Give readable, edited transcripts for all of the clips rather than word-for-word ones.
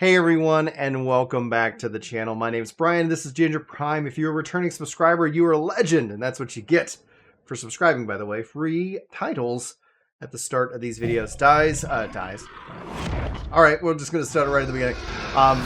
Hey everyone, and welcome back to the channel. My name's Brian, this is Ginger Prime. If you're a returning subscriber, you are a legend, and that's what you get for subscribing, by the way. Free titles at the start of these videos. Dies. Alright, we're just going to start right at the beginning.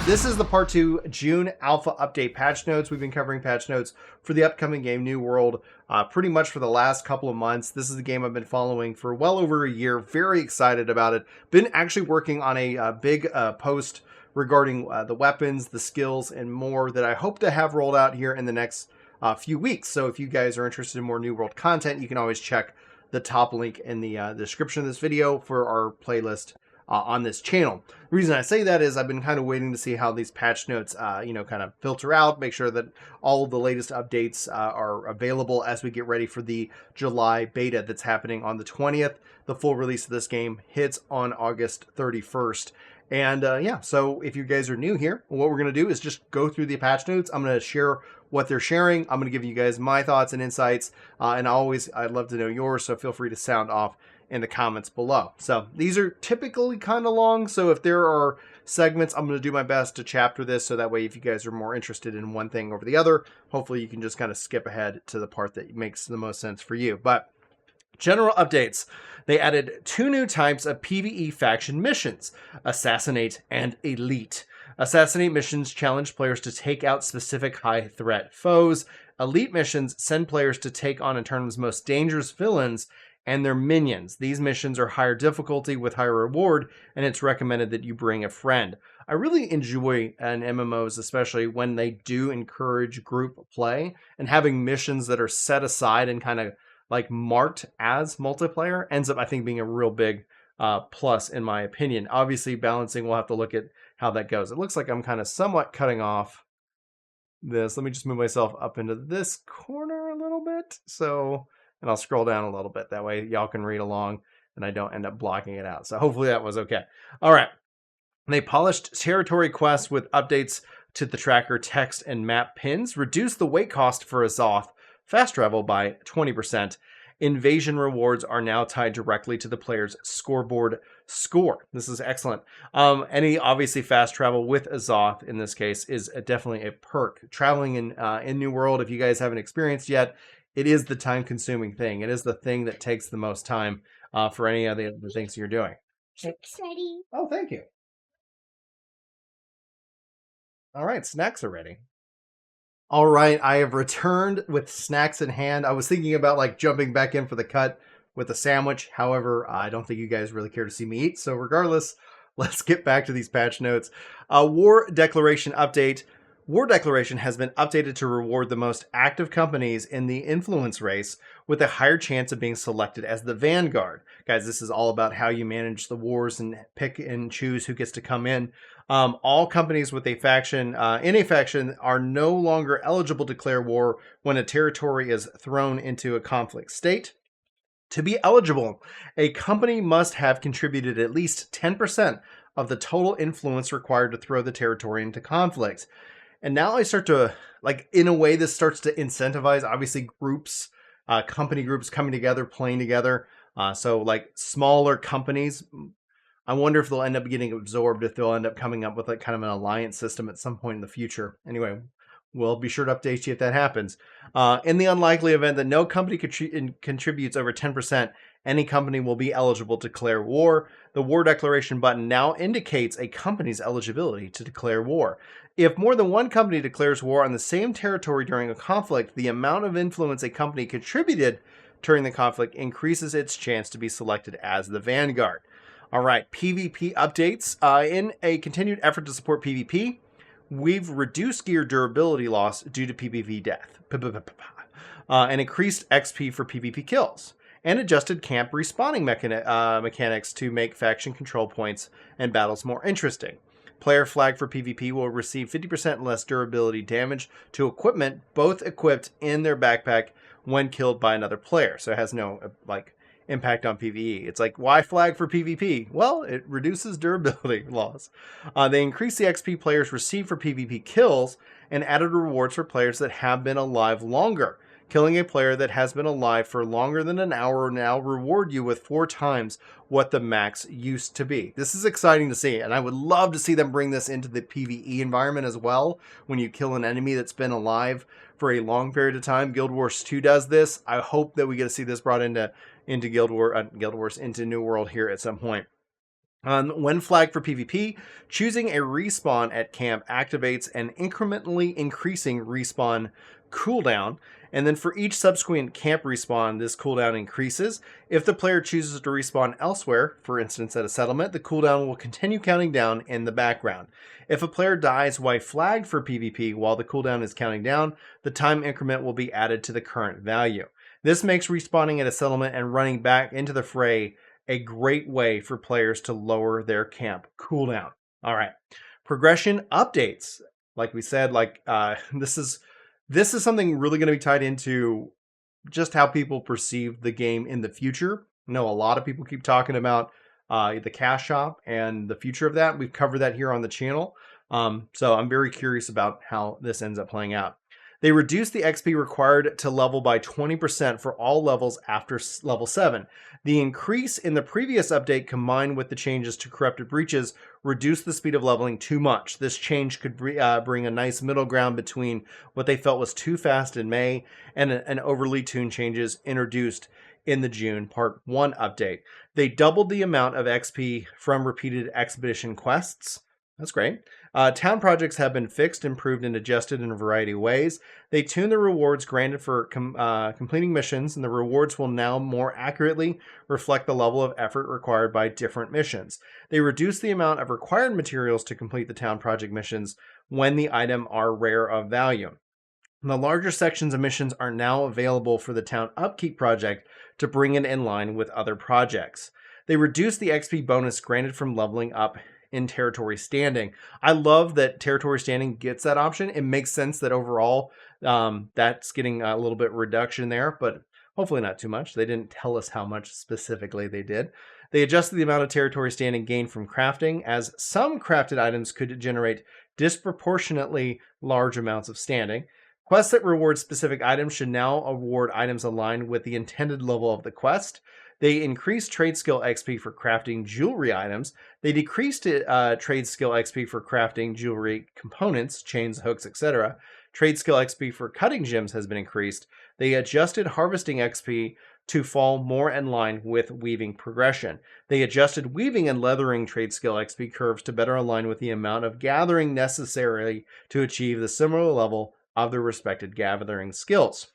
This is the Part 2 June Alpha Update patch notes. We've been covering patch notes for the upcoming game, New World, pretty much for the last couple of months. This is the game I've been following for well over a year. Very excited about it. Been actually working on a big post regarding the weapons, the skills, and more that I hope to have rolled out here in the next few weeks. So if you guys are interested in more New World content, you can always check the top link in the description of this video for our playlist on this channel. The reason I say that is I've been kind of waiting to see how these patch notes, kind of filter out, make sure that all of the latest updates are available as we get ready for the July beta that's happening on the 20th. The full release of this game hits on August 31st. And yeah, so if you guys are new here, what we're going to do is just go through the patch notes. I'm going to share what they're sharing. I'm going to give you guys my thoughts and insights. And I'd love to know yours, so feel free to sound off in the comments below. So these are typically kind of long, so if there are segments, I'm going to do my best to chapter this, so that way if you guys are more interested in one thing over the other, hopefully you can just kind of skip ahead to the part that makes the most sense for you. But general updates. They added 2 new types of PvE faction missions, Assassinate and Elite. Assassinate missions challenge players to take out specific high-threat foes. Elite missions send players to take on a tournament's most dangerous villains and their minions. These missions are higher difficulty with higher reward, and it's recommended that you bring a friend. I really enjoy in MMOs, especially when they do encourage group play, and having missions that are set aside and kind of like marked as multiplayer ends up, I think, being a real big plus in my opinion. Obviously, balancing, we'll have to look at how that goes. It looks like I'm kind of somewhat cutting off this. Let me just move myself up into this corner a little bit. And I'll scroll down a little bit. That way y'all can read along and I don't end up blocking it out. So hopefully that was okay. All right. They polished territory quests with updates to the tracker text and map pins, reduced the weight cost for Azoth fast travel by 20%. Invasion rewards are now tied directly to the player's scoreboard score. This is excellent. Any obviously fast travel with Azoth in this case is definitely a perk. Traveling in New World, if you guys haven't experienced yet, it is the time-consuming thing. It is the thing that takes the most time for any of the other things you're doing. Chips ready. Oh, thank you. All right, snacks are ready. All right, I have returned with snacks in hand. I was thinking about like jumping back in for the cut with a sandwich. However, I don't think you guys really care to see me eat. So regardless, let's get back to these patch notes. War Declaration update. War Declaration has been updated to reward the most active companies in the influence race with a higher chance of being selected as the vanguard. Guys, this is all about how you manage the wars and pick and choose who gets to come in. All companies with a faction, in a faction, are no longer eligible to declare war when a territory is thrown into a conflict state. To be eligible, a company must have contributed at least 10% of the total influence required to throw the territory into conflict. And now I start to, like, in a way, this starts to incentivize, obviously, groups, company groups coming together, playing together. So, like, smaller companies, I wonder if they'll end up getting absorbed, if they'll end up coming up with, like, kind of an alliance system at some point in the future. Anyway, we'll be sure to update you if that happens. In the unlikely event that no company contributes over 10%, any company will be eligible to declare war. The War Declaration button now indicates a company's eligibility to declare war. If more than one company declares war on the same territory during a conflict, the amount of influence a company contributed during the conflict increases its chance to be selected as the vanguard. All right, PvP updates. In a continued effort to support PvP, we've reduced gear durability loss due to PvP death, and increased XP for PvP kills, and adjusted camp respawning mechanics to make faction control points and battles more interesting. Player flag for PvP will receive 50% less durability damage to equipment, both equipped in their backpack when killed by another player. So it has no, like, impact on PvE. It's like, why flag for PvP? Well, it reduces durability loss. They increase the XP players receive for PvP kills and added rewards for players that have been alive longer. Killing a player that has been alive for longer than an hour will now reward you with 4 times what the max used to be. This is exciting to see, and I would love to see them bring this into the PvE environment as well. When you kill an enemy that's been alive for a long period of time, Guild Wars 2 does this. I hope that we get to see this brought into Guild Wars, into New World here at some point. When flagged for PvP, choosing a respawn at camp activates an incrementally increasing respawn cooldown, and then for each subsequent camp respawn, this cooldown increases. If the player chooses to respawn elsewhere, for instance at a settlement, the cooldown will continue counting down in the background. If a player dies while flagged for PvP while the cooldown is counting down, the time increment will be added to the current value. This makes respawning at a settlement and running back into the fray a great way for players to lower their camp cooldown. All right, progression updates. Like we said, this is something really going to be tied into just how people perceive the game in the future. I know a lot of people keep talking about the cash shop and the future of that. We've covered that here on the channel. So I'm very curious about how this ends up playing out. They reduced the XP required to level by 20% for all levels after level 7. The increase in the previous update combined with the changes to Corrupted Breaches reduced the speed of leveling too much. This change could bring a nice middle ground between what they felt was too fast in May and an overly tuned changes introduced in the June Part 1 update. They doubled the amount of XP from repeated expedition quests. That's great. Town projects have been fixed, improved, and adjusted in a variety of ways. They tuned the rewards granted for completing missions, and the rewards will now more accurately reflect the level of effort required by different missions. They reduced the amount of required materials to complete the town project missions when the item are rare of value. The larger sections of missions are now available for the town upkeep project to bring it in line with other projects. They reduced the XP bonus granted from leveling up in territory standing. I love that territory standing gets that option. It makes sense that overall that's getting a little bit reduction there, but hopefully not too much. They didn't tell us how much specifically they did. They adjusted the amount of territory standing gained from crafting, as some crafted items could generate disproportionately large amounts of standing. Quests that reward specific items should now award items aligned with the intended level of the quest. They increased trade skill XP for crafting jewelry items. They decreased trade skill XP for crafting jewelry components, chains, hooks, etc. Trade skill XP for cutting gems has been increased. They adjusted harvesting XP to fall more in line with weaving progression. They adjusted weaving and leathering trade skill XP curves to better align with the amount of gathering necessary to achieve the similar level of their respected gathering skills.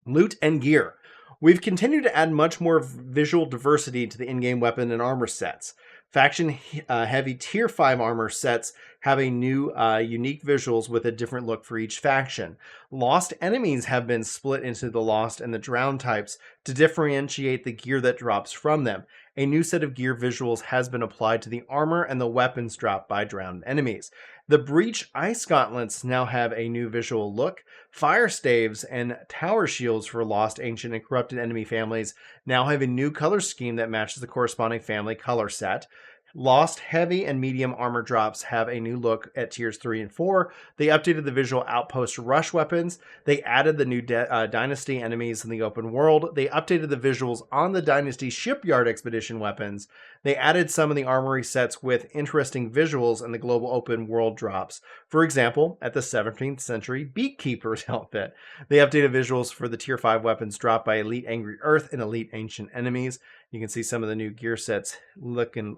Loot and gear. We've continued to add much more visual diversity to the in-game weapon and armor sets. Faction-heavy Tier 5 armor sets have a new unique visuals with a different look for each faction. Lost enemies have been split into the Lost and the Drowned types to differentiate the gear that drops from them. A new set of gear visuals has been applied to the armor and the weapons dropped by drowned enemies. The Breach Ice Gauntlets now have a new visual look. Fire Staves and Tower Shields for Lost, Ancient, and Corrupted enemy families now have a new color scheme that matches the corresponding family color set. Lost heavy and medium armor drops have a new look at tiers 3 and 4. They updated the visual outpost rush weapons. They added the new Dynasty enemies in the open world. They updated the visuals on the Dynasty shipyard expedition weapons. They added some of the armory sets with interesting visuals in the global open world drops. For example, at the 17th century Beakkeeper's outfit. They updated visuals for the tier 5 weapons dropped by Elite Angry Earth and Elite Ancient enemies. You can see some of the new gear sets looking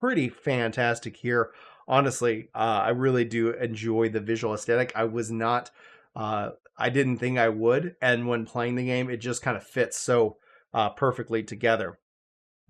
pretty fantastic here. Honestly, I really do enjoy the visual aesthetic. I didn't think I would, and when playing the game, it just kind of fits so perfectly together.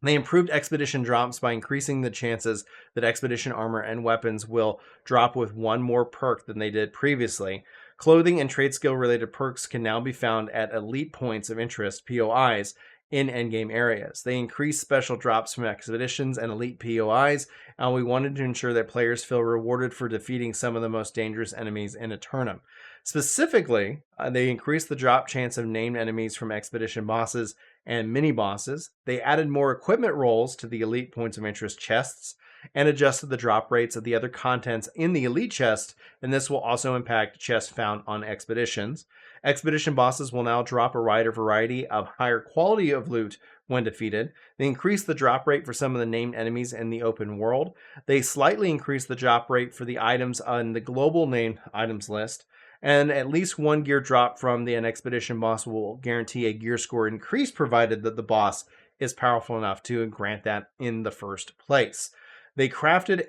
They improved expedition drops by increasing the chances that expedition armor and weapons will drop with one more perk than they did previously. Clothing and trade skill related perks can now be found at elite points of interest, POIs, in endgame areas. They increased special drops from expeditions and elite POIs, and we wanted to ensure that players feel rewarded for defeating some of the most dangerous enemies in a tournament. Specifically, they increased the drop chance of named enemies from expedition bosses and mini bosses. They added more equipment rolls to the elite points of interest chests. and adjusted the drop rates of the other contents in the elite chest, and this will also impact chests found on expeditions. Expedition bosses will now drop a wider variety of higher quality of loot when defeated. They increase the drop rate for some of the named enemies in the open world. They slightly increase the drop rate for the items on the global named items list. And at least one gear drop from an expedition boss will guarantee a gear score increase, provided that the boss is powerful enough to grant that in the first place. They crafted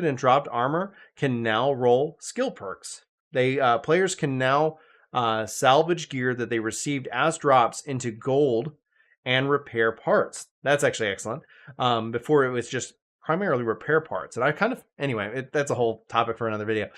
and dropped armor can now roll skill perks. Players can now salvage gear that they received as drops into gold and repair parts. That's actually excellent. Before it was just primarily repair parts. And I kind of, anyway, that's a whole topic for another video.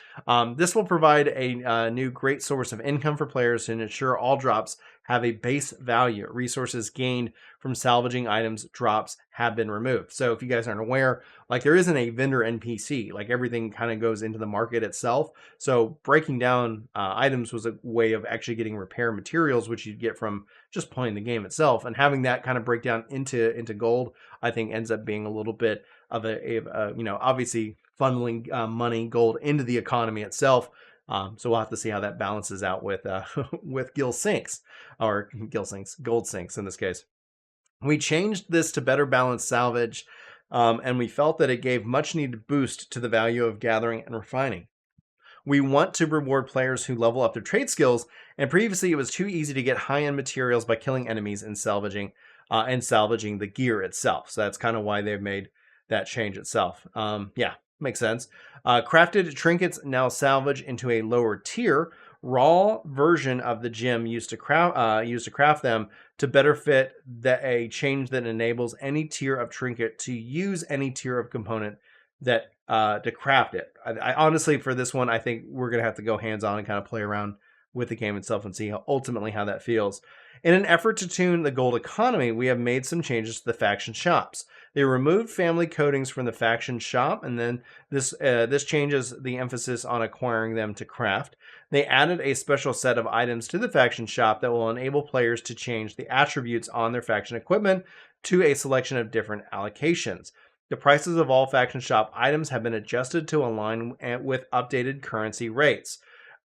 This will provide a new great source of income for players and ensure all drops have a base value. Resources gained from salvaging items drops have been removed. So if you guys aren't aware, like there isn't a vendor NPC, like everything kind of goes into the market itself. So breaking down items was a way of actually getting repair materials, which you'd get from just playing the game itself. And having that kind of break down into gold, I think ends up being a little bit of obviously funneling money, gold into the economy itself. So we'll have to see how that balances out with gold sinks in this case. We changed this to better balance salvage, and we felt that it gave much needed boost to the value of gathering and refining. We want to reward players who level up their trade skills, and previously it was too easy to get high-end materials by killing enemies and salvaging the gear itself. So that's kind of why they've made that change itself. Yeah, makes sense. Crafted trinkets now salvage into a lower tier, raw version of the gem used to craft them to better fit a change that enables any tier of trinket to use any tier of component that to craft it. I honestly, for this one, I think we're gonna have to go hands-on and kind of play around with the game itself and see ultimately how that feels. In an effort to tune the gold economy, we have made some changes to the faction shops. They removed family coatings from the faction shop, and then this changes the emphasis on acquiring them to craft. They added a special set of items to the faction shop that will enable players to change the attributes on their faction equipment to a selection of different allocations. The prices of all faction shop items have been adjusted to align with updated currency rates.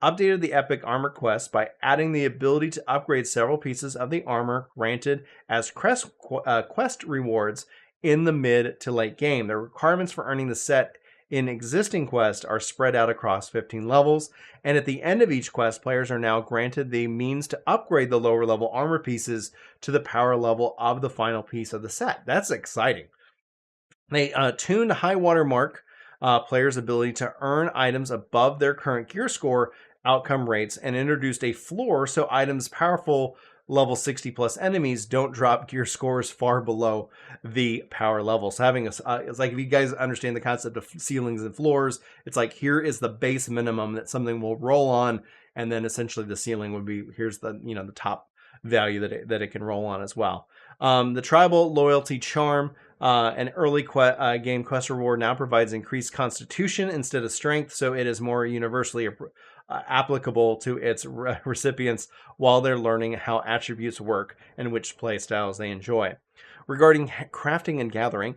Updated the epic armor quest by adding the ability to upgrade several pieces of the armor granted as quest rewards in the mid to late game. The requirements for earning the set in existing quests are spread out across 15 levels, and at the end of each quest, players are now granted the means to upgrade the lower level armor pieces to the power level of the final piece of the set. That's exciting. They tuned high water mark players' ability to earn items above their current gear score outcome rates and introduced a floor so items powerful level 60 plus enemies don't drop gear scores far below the power level. So having it's like, if you guys understand the concept of ceilings and floors, it's like here is the base minimum that something will roll on, and then essentially the ceiling would be here's the the top value that it can roll on as well. The tribal loyalty charm, an early game quest reward, now provides increased constitution instead of strength, so it is more universally applicable to its recipients while they're learning how attributes work and which play styles they enjoy. Regarding crafting and gathering,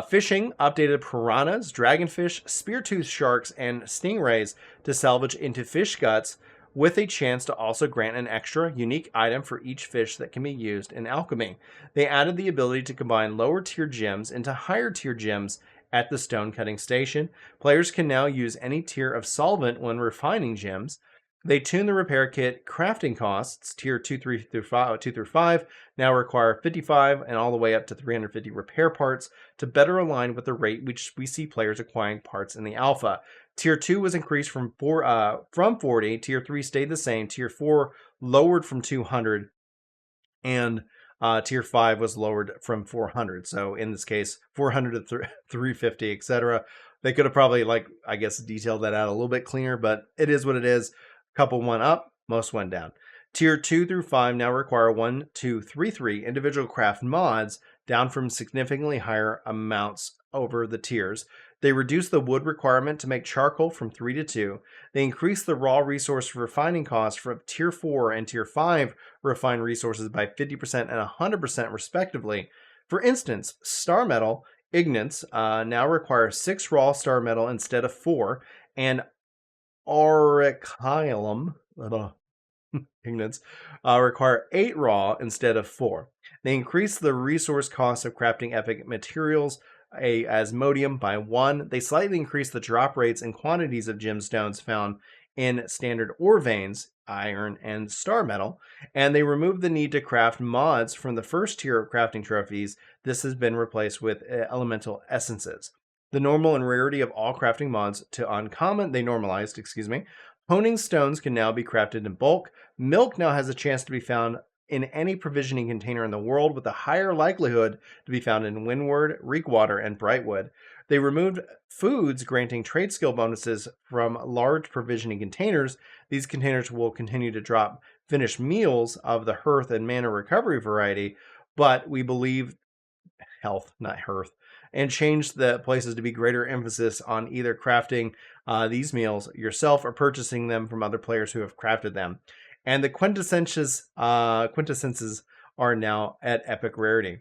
fishing updated piranhas, dragonfish, spear-toothed sharks, and stingrays to salvage into fish guts, with a chance to also grant an extra unique item for each fish that can be used in alchemy. They added the ability to combine lower tier gems into higher tier gems at the stone cutting station. Players can now use any tier of solvent when refining gems. They tune the repair kit crafting costs. Tier 2 through 5 now require 55 and all the way up to 350 repair parts to better align with the rate which we see players acquiring parts in the alpha. Tier 2 was increased from 40. Tier 3 stayed the same. Tier 4 lowered from 200, and Tier 5 was lowered from 400. So in this case, 400 to 350, etc. They could have probably, detailed that out a little bit cleaner, but it is what it is. A couple went up, most went down. Tier 2 through 5 now require 1, 2, 3, 3 individual craft mods, down from significantly higher amounts over the tiers. They reduced the wood requirement to make charcoal from 3 to 2. They increased the raw resource refining cost from Tier 4 and Tier 5 refined resources by 50% and 100% respectively. For instance, Star Metal Ignants now require 6 raw star metal instead of 4, and Auricylum, Ignants require 8 raw instead of 4. They increase the resource cost of crafting epic materials, Asmodium, by 1. They slightly increase the drop rates and quantities of gemstones found in standard ore veins, iron and star metal, and they remove the need to craft mods from the first tier of crafting trophies. This has been replaced with elemental essences. The normal and rarity of all crafting mods to uncommon, they normalized, Honing stones can now be crafted in bulk. Milk now has a chance to be found in any provisioning container in the world, with a higher likelihood to be found in Windward, Reekwater, and Brightwood. They removed foods granting trade skill bonuses from large provisioning containers. These containers will continue to drop finished meals of the hearth and mana recovery variety, but we believe health, not hearth, and change the places to be greater emphasis on either crafting these meals yourself or purchasing them from other players who have crafted them. And the quintessences are now at epic rarity.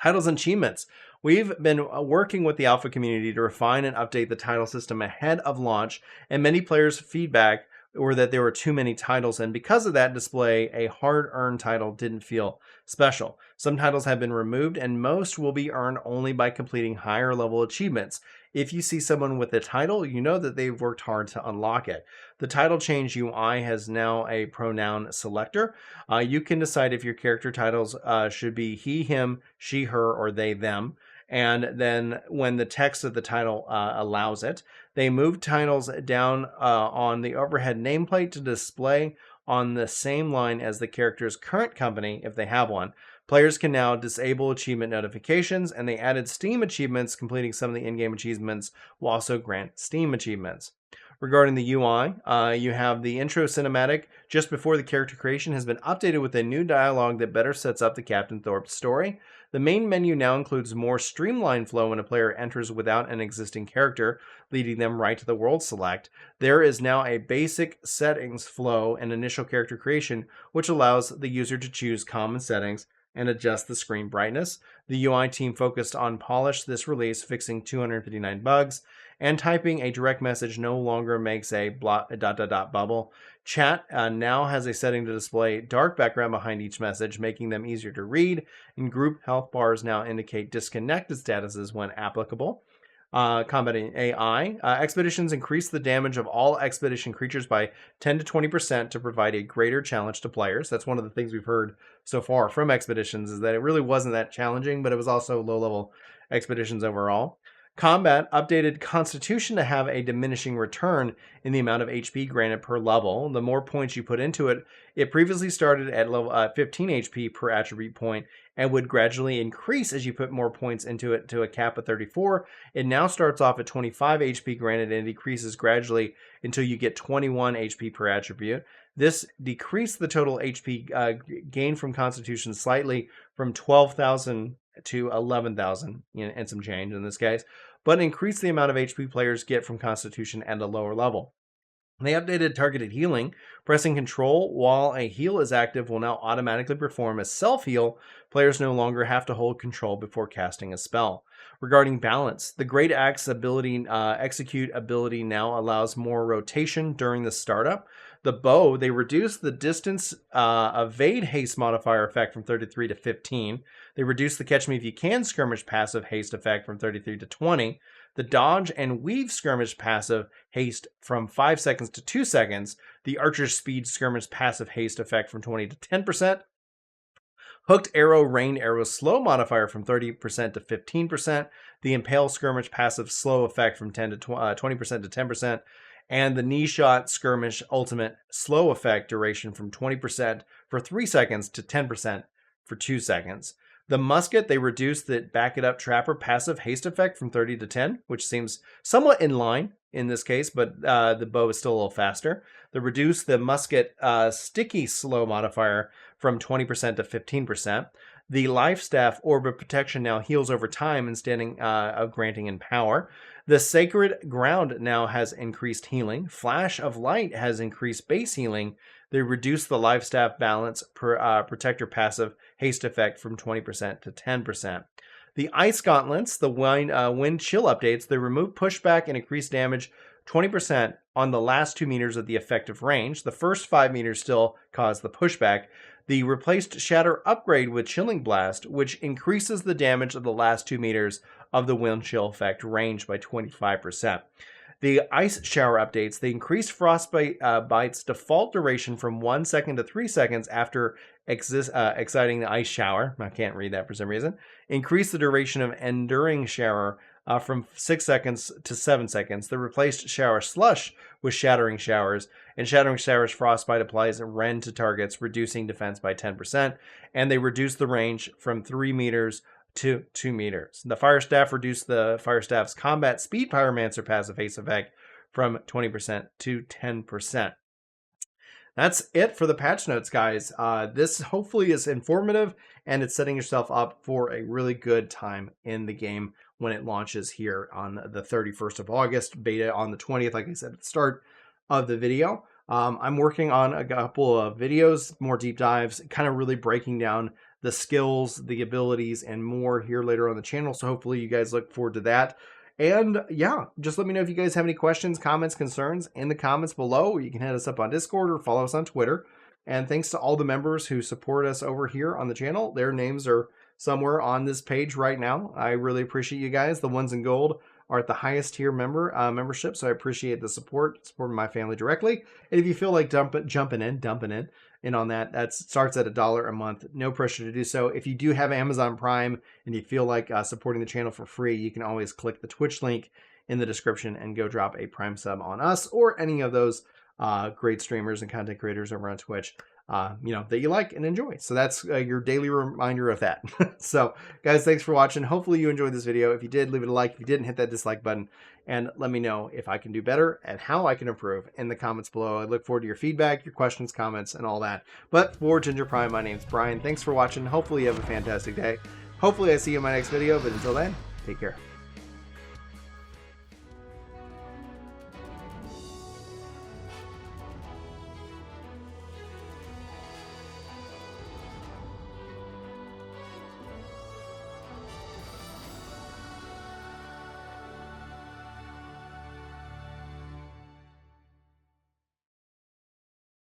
Titles and achievements. We've been working with the alpha community to refine and update the title system ahead of launch, and many players' feedback were that there were too many titles, and because of that display, a hard-earned title didn't feel special. Some titles have been removed, and most will be earned only by completing higher-level achievements. If you see someone with a title, you know that they've worked hard to unlock it. The title change UI has now a pronoun selector. You can decide if your character titles should be he, him, she, her, or they, them. And then when the text of the title allows it, they move titles down on the overhead nameplate to display on the same line as the character's current company if they have one. Players can now disable achievement notifications, and they added Steam achievements. Completing some of the in-game achievements will also grant Steam achievements. Regarding the UI, you have the intro cinematic just before the character creation has been updated with a new dialogue that better sets up the Captain Thorpe story. The main menu now includes more streamlined flow when a player enters without an existing character, leading them right to the world select. There is now a basic settings flow and initial character creation, which allows the user to choose common settings and adjust the screen brightness. The UI team focused on polish this release, fixing 259 bugs, and typing a direct message no longer makes a bubble. Chat now has a setting to display dark background behind each message, making them easier to read, and group health bars now indicate disconnected statuses when applicable. Combating AI. Expeditions increase the damage of all expedition creatures by 10 to 20% to provide a greater challenge to players. That's one of the things we've heard so far from expeditions, is that it really wasn't that challenging, but it was also low-level expeditions overall. Combat updated Constitution to have a diminishing return in the amount of HP granted per level. The more points you put into it, it previously started at level 15 HP per attribute point and would gradually increase as you put more points into it to a cap of 34. It now starts off at 25 HP granted and decreases gradually until you get 21 HP per attribute. This decreased the total HP gain from Constitution slightly from 12,000 to 11,000 and some change in this case, but increased the amount of HP players get from Constitution at a lower level. They updated targeted healing. Pressing Control while a heal is active will now automatically perform a self-heal. Players no longer have to hold control before casting a spell. Regarding balance, the Great Axe ability, execute ability now allows more rotation during the startup. The bow, they reduced the distance evade haste modifier effect from 33 to 15. They reduced the Catch Me If You Can skirmish passive haste effect from 33 to 20. The dodge and weave skirmish passive haste from 5 seconds to 2 seconds. The Archer's speed skirmish passive haste effect from 20 to 10%. Hooked arrow, rain arrow slow modifier from 30% to 15%. The impale skirmish passive slow effect from 10 to 20% to 10%. And the knee shot skirmish ultimate slow effect duration from 20% for 3 seconds to 10% for 2 seconds. The musket, they reduced the back it up trapper passive haste effect from 30 to 10, which seems somewhat in line in this case, but the bow is still a little faster. They reduced the musket sticky slow modifier from 20% to 15%. The life staff orb of protection now heals over time instead of granting in power. The sacred ground now has increased healing. Flash of light has increased base healing. They reduced the life staff balance per protector passive haste effect from 20% to 10%. The Ice Gauntlets, the wind chill updates, they remove pushback and increase damage 20% on the last 2 meters of the effective range. The first 5 meters still cause the pushback. The replaced Shatter upgrade with Chilling Blast, which increases the damage of the last 2 meters of the wind chill effect range by 25%. The Ice Shower updates, they increased Frostbite Bite's default duration from 1 second to 3 seconds after exciting the Ice Shower. I can't read that for some reason. Increase the duration of Enduring Shower from 6 seconds to 7 seconds. The replaced Shower Slush with Shattering Showers, and Shattering Showers Frostbite applies a rend to targets, reducing defense by 10%, and they reduce the range from 3 meters to 2 meters. The Fire Staff reduced the Fire Staff's combat speed Pyromancer passive haste effect from 20% to 10%. That's it for the patch notes, guys. This hopefully is informative, and it's setting yourself up for a really good time in the game when it launches here on the 31st of August, beta on the 20th, like I said at the start of the video. I'm working on a couple of videos, more deep dives, kind of really breaking down the skills, the abilities, and more here later on the channel. So hopefully you guys look forward to that. And yeah, just let me know if you guys have any questions, comments, concerns in the comments below. You can hit us up on Discord or follow us on Twitter. And thanks to all the members who support us over here on the channel. Their names are somewhere on this page right now. I really appreciate you guys. The ones in gold are at the highest tier membership, so I appreciate the supporting my family directly. And if you feel like dumping in on that, that starts at $1 a month. No pressure to do so. If you do have Amazon Prime and you feel like supporting the channel for free, you can always click the Twitch link in the description and go drop a Prime sub on us or any of those great streamers and content creators over on Twitch, that you like and enjoy. So that's your daily reminder of that. So guys, thanks for watching. Hopefully you enjoyed this video. If you did, leave it a like. If you didn't, hit that dislike button, and let me know if I can do better and how I can improve in the comments below. I look forward to your feedback, your questions, comments, and all that. But for Ginger Prime, my name's Brian. Thanks for watching. Hopefully you have a fantastic day. Hopefully I see you in my next video, but until then, take care.